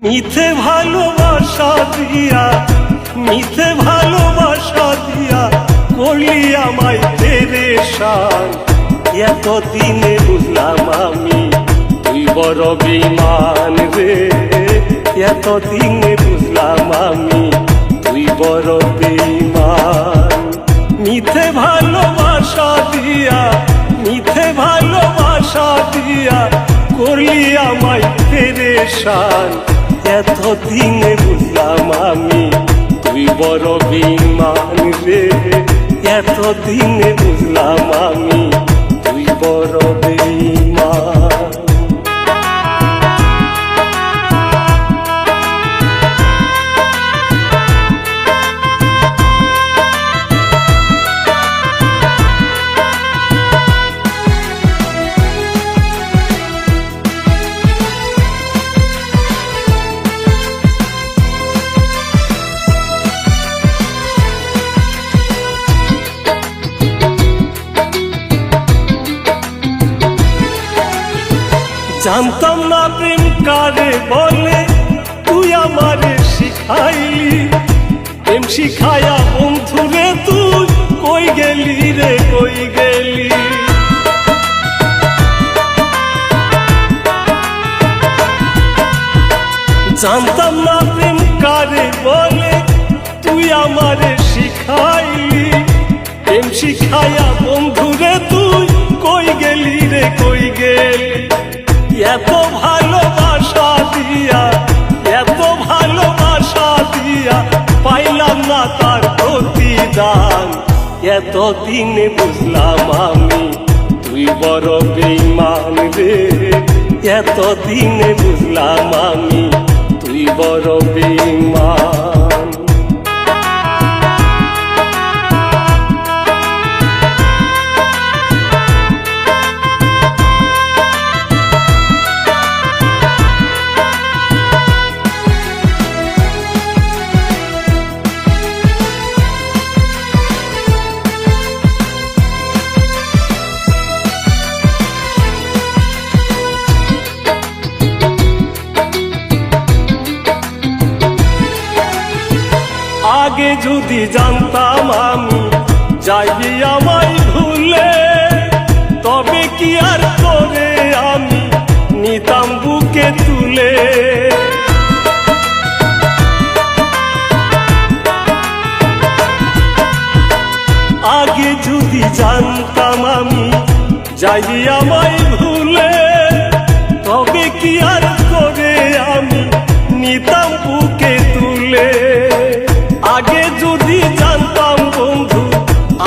মিথ্যে ভালোবাসা দিয়া, মিথ্যে ভালোবাসা দিয়া করলি আমায় পেরেশান। এতদিনে বুঝলাম আমি তুই বড় বেঈমান রে, এতদিনে বুঝলাম আমি তুই বড় বেঈমান। মিথ্যে ভালোবাসা দিয়া, মিথ্যে ভালোবাসা দিয়া করলি আমায় পেরেশান। এতদিনে বুঝলাম আমি তুই বড় বেঈমান রে, এতদিনে বুঝলাম আমি তুই বড় বেঈমান। জানতাম না প্রেম কারে বলে, তুই আমারে শিখাইলি। প্রেম শিখায়া বন্ধুরে তুই কই গেলি রে, কই গেলি। জানতাম না প্রেম কারে বলে, তুই আমারে শিখাইলি। প্রেম শিখায়া বন্ধুরে তুই কই গেলি রে, কই গেলি। এত ভালোবাসা দিয়া, এত ভালোবাসা দিয়া পাইলাম না তার প্রতিদান। এতদিনে বুঝলাম আমি তুই বড় বেঈমান রে, এতদিনে বুঝলাম আমি তুই বড় বেঈমান। আগে যদি জানতাম আমি যাইবি আমায় ভুলে, তবে কি আর করে আমি নিতাম বুকে তুলে। আগে যদি জানতাম আমি যাইবি আমায় ভুলে, তবে কি আর করে আমি নিতাম বুকে তুলে। আগে যদি জানতাম বন্ধু,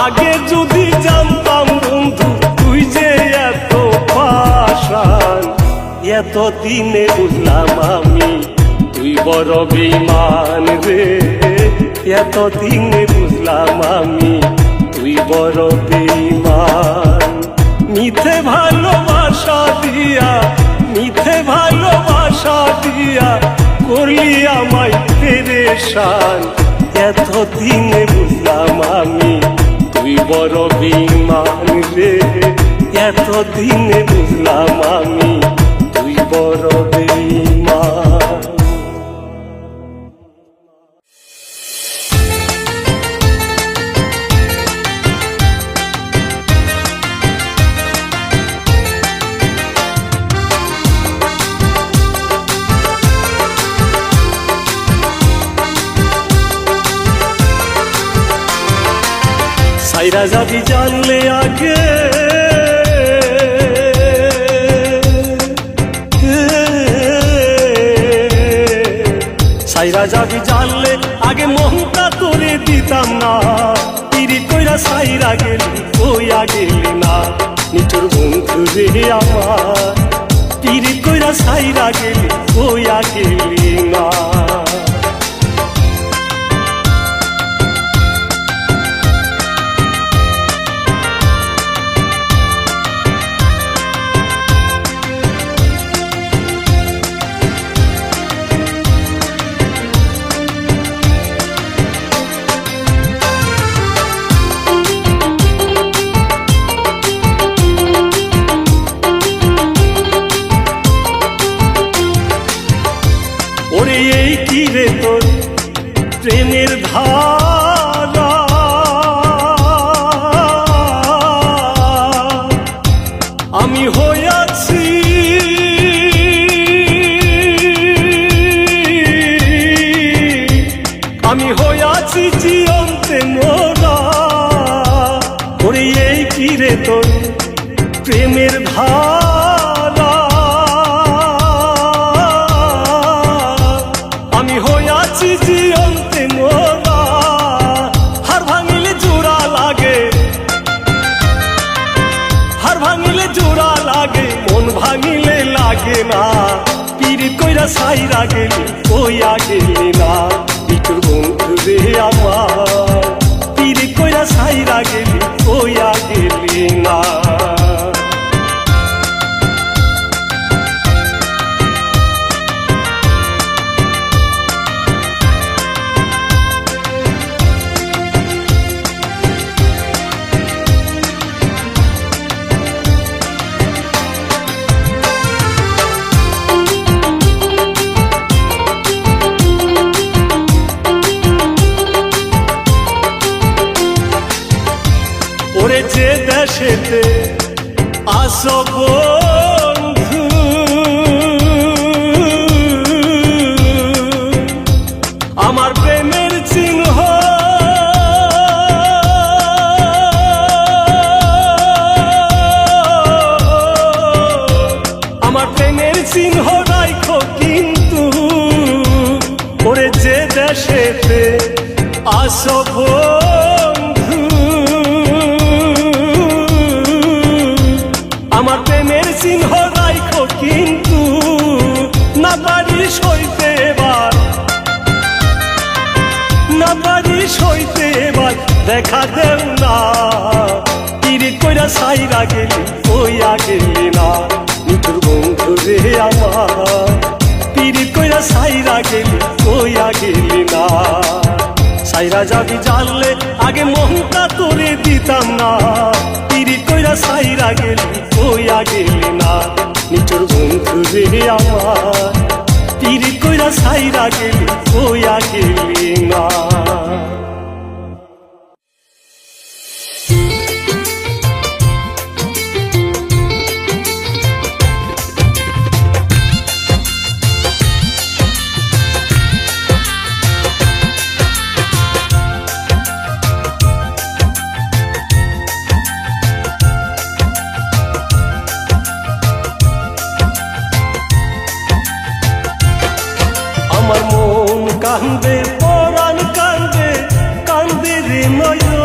আগে যদি জানতাম বন্ধু তুই যে এত পাষাণ। এতদিনে বুঝলাম আমি তুই বড় বেঈমান রে, এতদিনে বুঝলাম আমি তুই বড় বেঈমান। মিথ্যে ভালোবাসা দিয়া, মিথ্যে ভালোবাসা দিয়া করলি আমায় পেরেশান। এতদিনে বুঝলাম আমি তুই বড় বেঈমান রে, এতদিনে বুঝলাম আমি তুই বড় বেঈমান। সাইরা যাবি জানলে আগে, সাইরা যাবি জানলে আগে মনটা তোরে দিতাম না। পিরি কইরা সাইরা গেলি কইয়া গেলি না, নিঠুর বন্ধু রে আমার। পিরি কইরা সাইরা গেলি কইয়া গেলি না। ওরে এই কি রে তোর প্রেমের ধারা, আমি হইয়াছি জীবন্তে মোরা। ওরে এই কি রে তোর প্রেমের ধারা, আমি হইয়াছি জীবন্তে মোরা। হার ভাঙিলে জোড়া লাগে, হার ভাঙিলে জোড়া লাগে, মন ভাঙিলে লাগে না। পীড়িত কইরা সাইরা গেলি কইয়া গেলি না, নিঠুর বন্ধু রে আমার। পীড়িত কইরা সাইরা গেলি কইয়া গেলি না। ওরে যে দেশেতে আসো বন্ধু, আমার প্রেমের চিহ্ন, আমার প্রেমের চিহ্ন রাখো কিন্তু। ওরে যে দেশেতে আসো বন্ধু, আমার প্রেমের চিহ্ন রাখো কিন্তু। না পারি সইতে এবার, না পারি সইতে এবার, দেখা দেও না। পীড়িত কইরা সাইরা গেলি কইয়া গেলি না, নিঠুর বন্ধু রে আমার। পীড়িত কইরা সাইরা গেলি কইয়া গেলি না। সাইরা যাবি জানলে আগে মনটা তোরে দিতাম না। পীড়িত কইরা সাইরা গেলি কইয়া গেলি না, নিঠুর বন্ধু রে আমার। পীড়িত কইরা সাইরা গেলি কইয়া গেলি না। আমার মন কান্দে, পরাণ কান্দে, কান্দে রে নয়ন।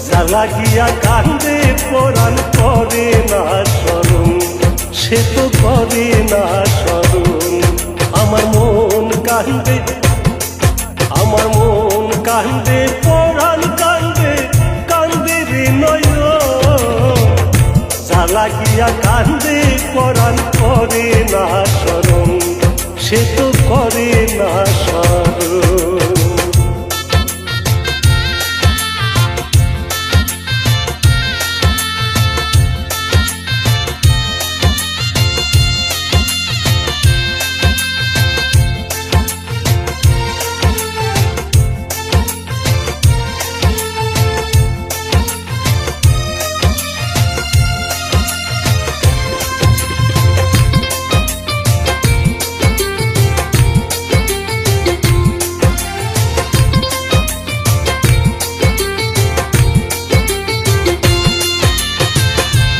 জ্বালা গিয়া কান্দে পরাণ করে না স্মরণ, সে তো করে না স্মরণ। আমার মন কান্দে, আমার মন কান্দে, পরাণ কান্দে, কান্দে রে নয়ন। জ্বালা গিয়া কান্দে পরাণ করে না স্মরণ, সে তো করে না স্মরণ।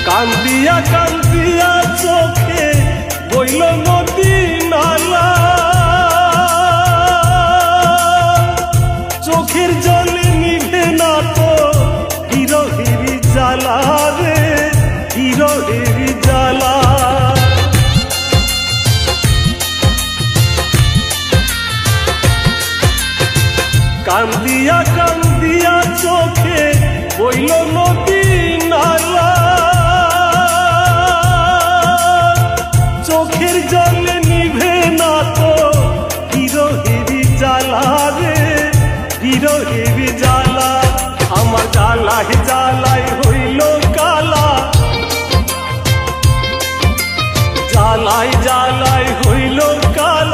কান্দিয়া কান্দিয়া চোখে বইল নদী নালা, চোখের জলে নিভে না তো হিরোহিরি জ্বালা রে, হিরোহিরি জ্বালা। কান্দিয়া কান্দিয়া চোখে বইল নদী নালা, চোখের জলে নিভে না তো হিরোহিরি জ্বালা রে, হিরোহিরি জ্বালা। আমার জ্বালায় জ্বালায় হইল কালা, জ্বালায় জ্বালায় হইল কালা।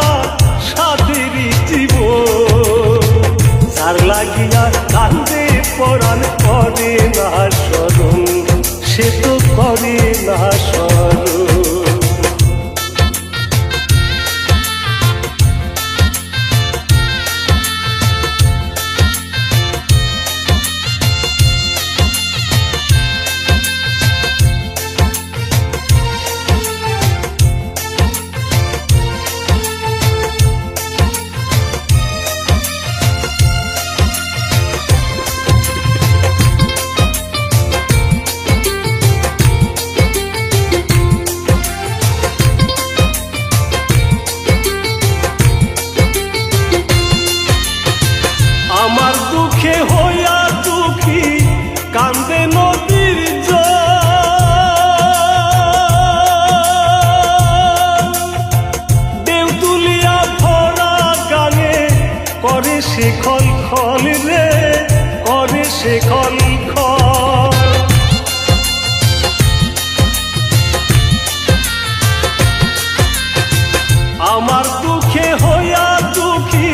দুঃখে হইয়া দুঃখী কান্দে নদীর ঢেউ তুলিয়া ভরা গানে করে সে খল খল রে, করে সে খল খল। আমার দুঃখে হইয়া দুঃখী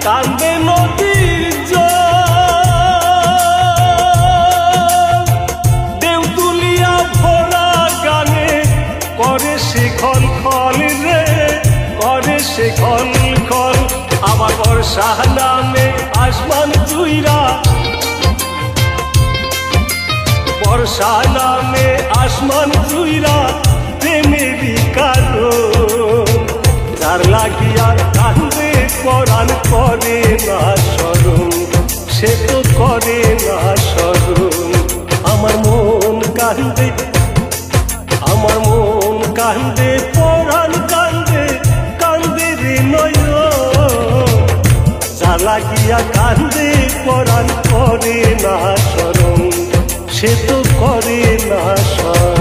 কান্দে নদীর ঢেউ তুলিয়া ভরা গানে করে সে খল খল রে, করে সে খল খল। আমার বর্ষা নামে আসমান জুইরা, বর্ষা নামে আসমান জুইরা প্রেমেরই কারণ, যার লাগিয়া কান্দে পরাণ করে না শরণ, সে তো করে না শরণ। আমার মন কান্দে, আমার মন কান্দে পরাণ কান্দে, কান্দে রে নয়ন, যা লাগিয়া কান্দে পরাণ করে না শরণ, সে তো করে না শরণ।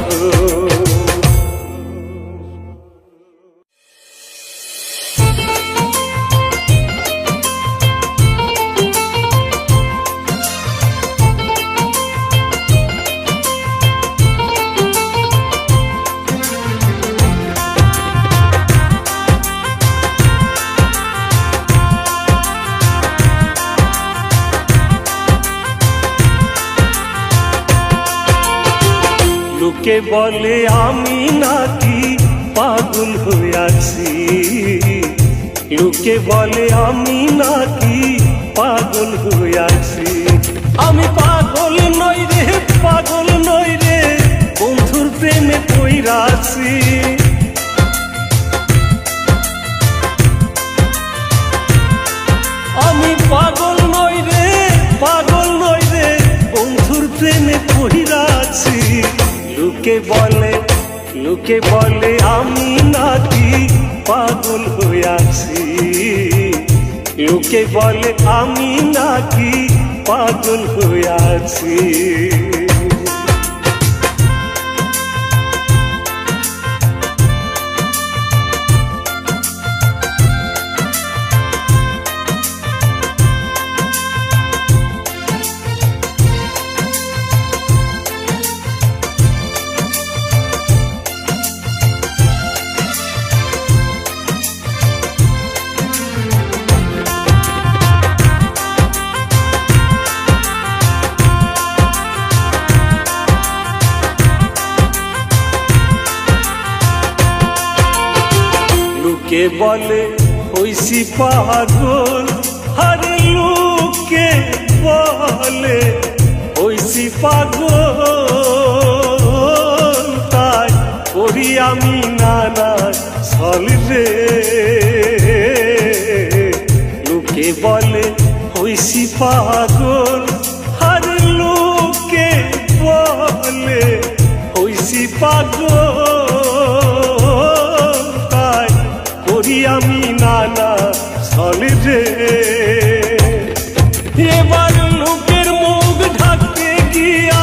লোকে বলে আমি নাকি পাগল হইয়াছি, লোকে বলে আমি নাকি পাগল হইয়াছি। আমি পাগল নই রে, পাগল নই রে, বন্ধুর প্রেমে পইরাছি। আমি পাগল নই রে, পাগল নই রে, বন্ধুর প্রেমে পইরাছি। লোকে বলে, লোকে বলে আমি নাকি পাগল হইয়াছি, লোকে বলে আমি নাকি পাগল হইয়াছি। লোকে বলে হইছি পাগল, আরে লোকে বলে হইছি পাগল, তাই করি আমি নানা ছল রে। লোকে বলে হইছি পাগল, আরে লোকে বলে হইছি পাগল, আমি নানা ছল রে। এবার লোকের মুখ ঢাকতে গিয়া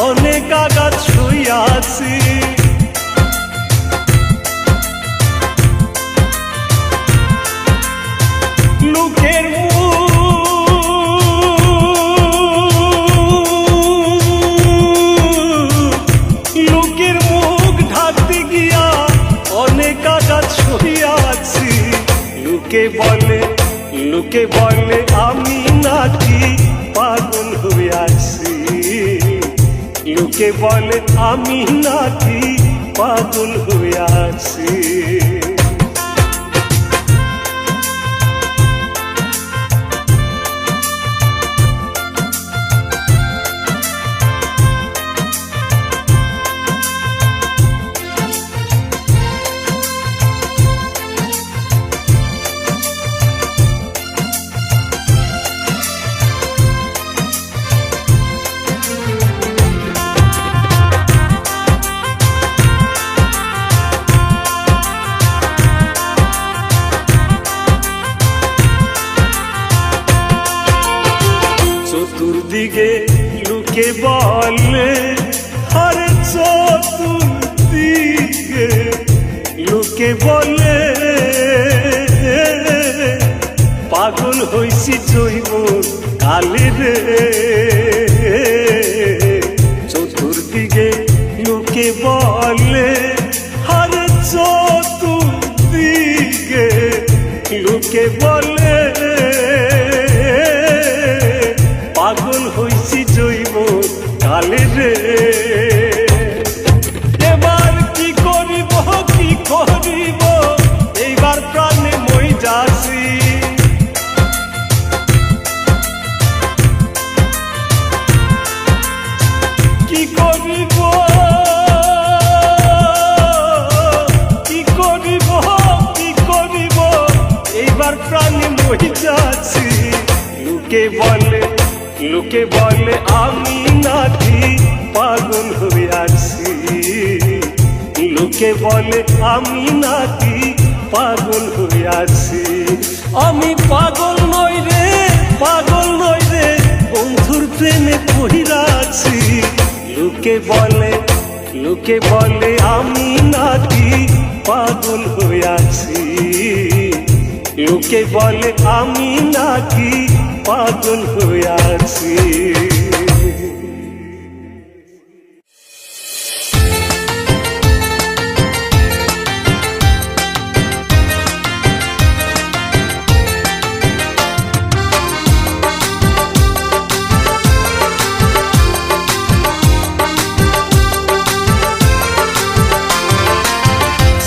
অনেক আঘাত সইয়াছি। লোকের লোকের মুখ ঢাকতে গিয়া অনেক আঘাত সইয়াছি। লোকে বলে, লোকে বলে আমি নাকি পাগল হইয়াছি, লোকে বলে আমি নাকি পাগল হইয়াছি। চতুর্দিকে লোকে বলে, আরে চতুর্দিকে লোকে বলে পাগল হইছি জৈব কালে রে। চতুর্দিকে লোকে বলে, আরে চতুর্দিকে লোকে বলে পাগল হইছি জৈব কালে রে। এবার কি করিব কি করিব, এইবার প্রাণে মই যাচ্ছি। কি করিব কি করিব কি করিব, এইবার প্রাণে মই যাচ্ছি। লোকে বলে আমি নাকি পাগল হয়ে আছি। লোকে বলে আমি নাকি পাগল হয়ে আছি। আমি পাগল নই রে, পাগল নই রে, বন্ধুর প্রেমে পড়িয়া আছি। লোকে বলে আমি নাকি পাগল হয়ে আছি। লোকে বলে আমি নাকি পাগল হয়ে আছি।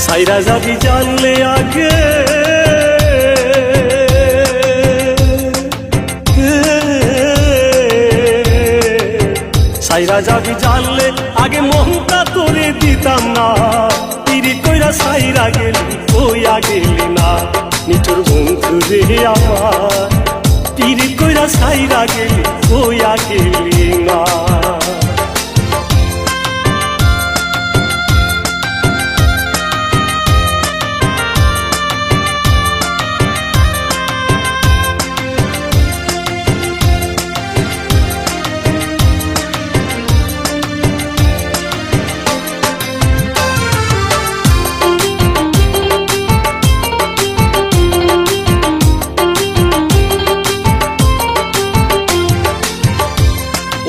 সাইরা যাবি জানলে আগে, সাইরা যাবি জানলে আগে মনটা তোরে দিতাম না। পিরি কইরা সাইরা গেলি কইয়া গেলি না, নিঠুর বন্ধু রে আমার। পিরি কইরা সাইরা গেলি কইয়া গেলি না।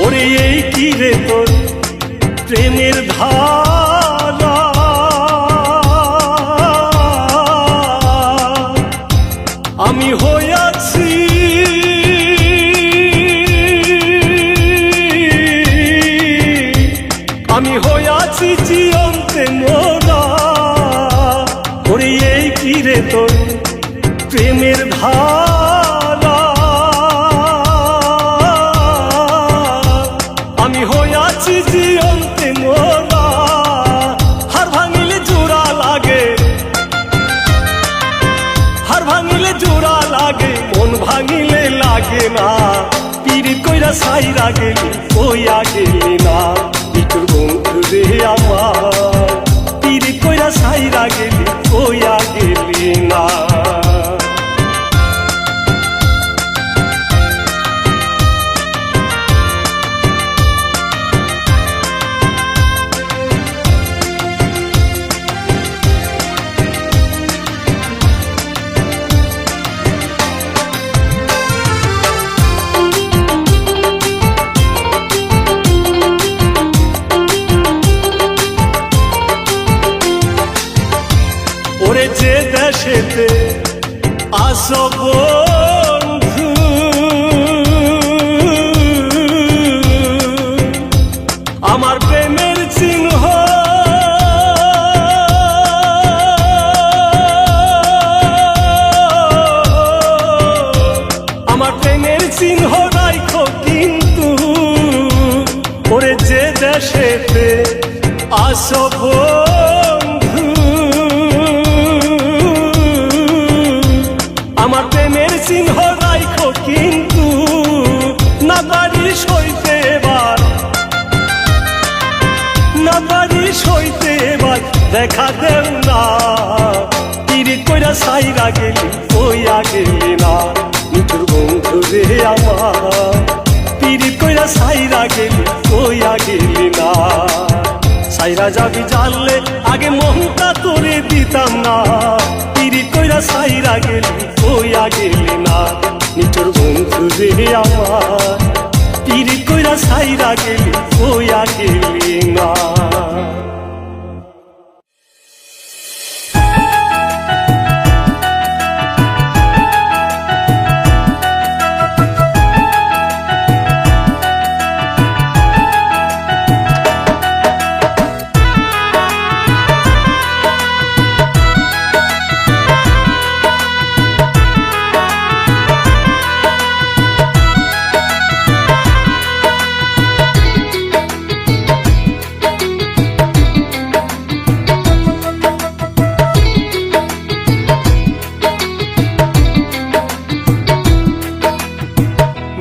ওরে এই কি রে তোর প্রেমের ধারা, আমি হইয়াছি জিয়ন্তে মোরা। ওরে এই কি রে তোর প্রেমের ধারা, আমি হইয়াছি জিয়ন্তে মোরা। হার ভাঙিলে জোড়া লাগে, হার ভাঙিলে জোড়া লাগে, মন ভাঙিলে লাগে না। পিরি কইরা সাইরা গেলি কইয়া গেলি না, নিঠুর বন্ধু রে আমার। পিরি কইরা সাইরা গেলি কইয়া গেলি না। ওরে যে দেশেতে আসো বন্ধু, আমার প্রেমের চিহ্ন আমার প্রেমের চিহ্ন রাখো কিন্তু। ওরে যে দেশেতে আসো বন্ধু, আমার প্রেমের চিহ্ন রাখো কিন্তু। না পারিস হইতে এবার, না পারিস হইতে এবার দেখা দেও না। পিরি কইরা সাইরা গেলি কইয়া গেলি না, নিঠুর বন্ধু রে আমার। পিরি কইরা কইরা সাইরা গেলি কইয়া গেলি না। সাইরা যাবি জানলে আগে মনটা তোরে দিতাম না, পিরিত কইরা সাইরা গেলি কইয়া গেলি না। নিটোর বন্ধু রে আমার, পিরিত কইরা সাইরা গেলি কইয়া গেলি না।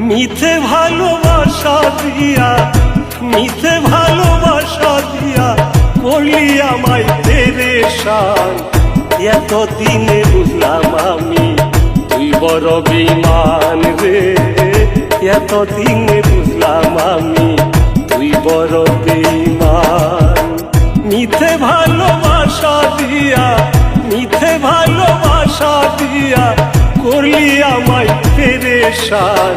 মিথ্যে ভালোবাসা দিয়া, মিথ্যে ভালোবাসা দিয়া করলি আমায় পেরেশান। এতদিনে বুঝলাম আমি তুই বড় বেঈমান রে, এতদিনে বুঝলাম আমি তুই বড় বেঈমান। মিথ্যে ভালোবাসা দিয়া, মিথ্যে ভালোবাসা দিয়া করলি আমায় পেরেশান।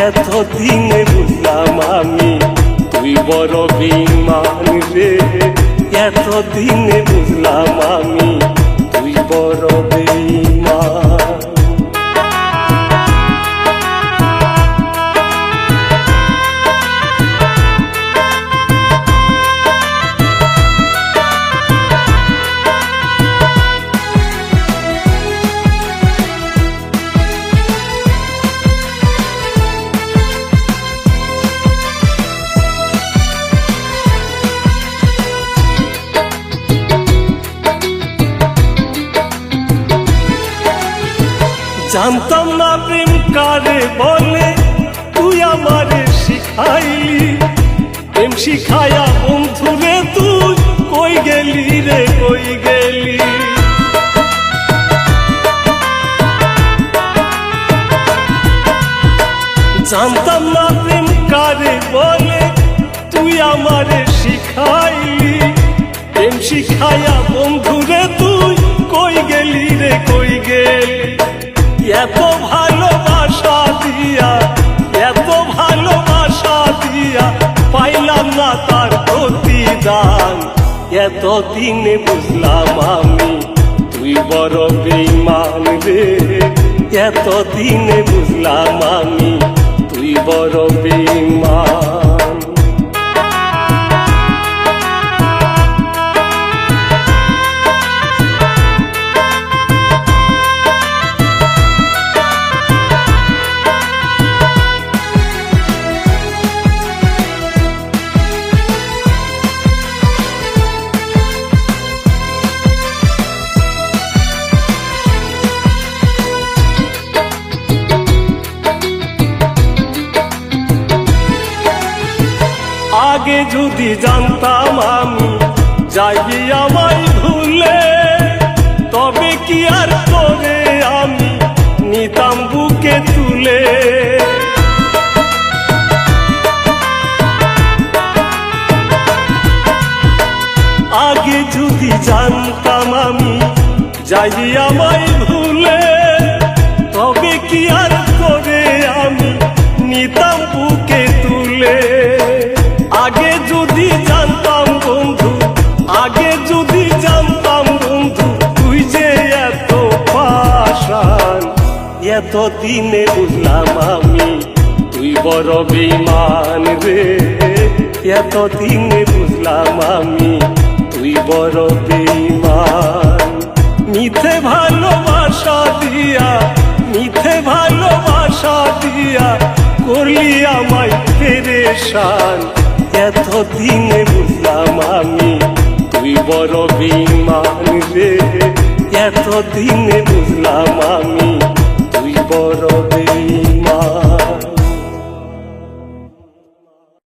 এতদিনে বুঝলাম আমি তুই বড় বেঈমান রে, এতদিনে বুঝলাম আমি তুই বড় বেঈমান। জানতাম না প্রেম কারে বলে, তুই আমারে শিখাইলি। প্রেম শিখায়া বন্ধুরে তুই কই গেলি রে কই গেলি। জানতাম না প্রেম কারে বলে, তুই আমারে শিখাইলি। প্রেম শিখায়া বন্ধুরে তুই কই গেলি রে কই গেলি। এত ভালোবাসা দিয়া, এত ভালোবাসা দিয়া পাইলাম না তার প্রতিদান। এতদিনে বুঝলাম আমি তুই বড় বেঈমান রে, এতদিনে বুঝলাম আমি তুই বড় বেঈমান। আগে যদি জানতাম আমি যাইবি আমায় ভুলে, তবে কি আর করে আমি নিতাম বুকে তুলে। আগে যদি জানতাম আমি যাইবি আমায় ভুলে, তবে কি আর করে আমি নিতাম বুকে তুলে। আগে যদি জানতাম বন্ধু, আগে যদি জানতাম বন্ধু তুই যে এত পাষাণ। এতদিনে বুঝলাম আমি তুই বড় বেঈমান রে, এতদিনে বুঝলাম আমি তুই বড় বেঈমান। মিথ্যে ভালোবাসা দিয়া, মিথ্যে ভালোবাসা দিয়া করলি আমায় পেরেশান। এতদিনে বুঝলাম আমি তুই বড় বেঈমান রে, এতদিনে বুঝলাম আমি তুই বড় বেঈমান।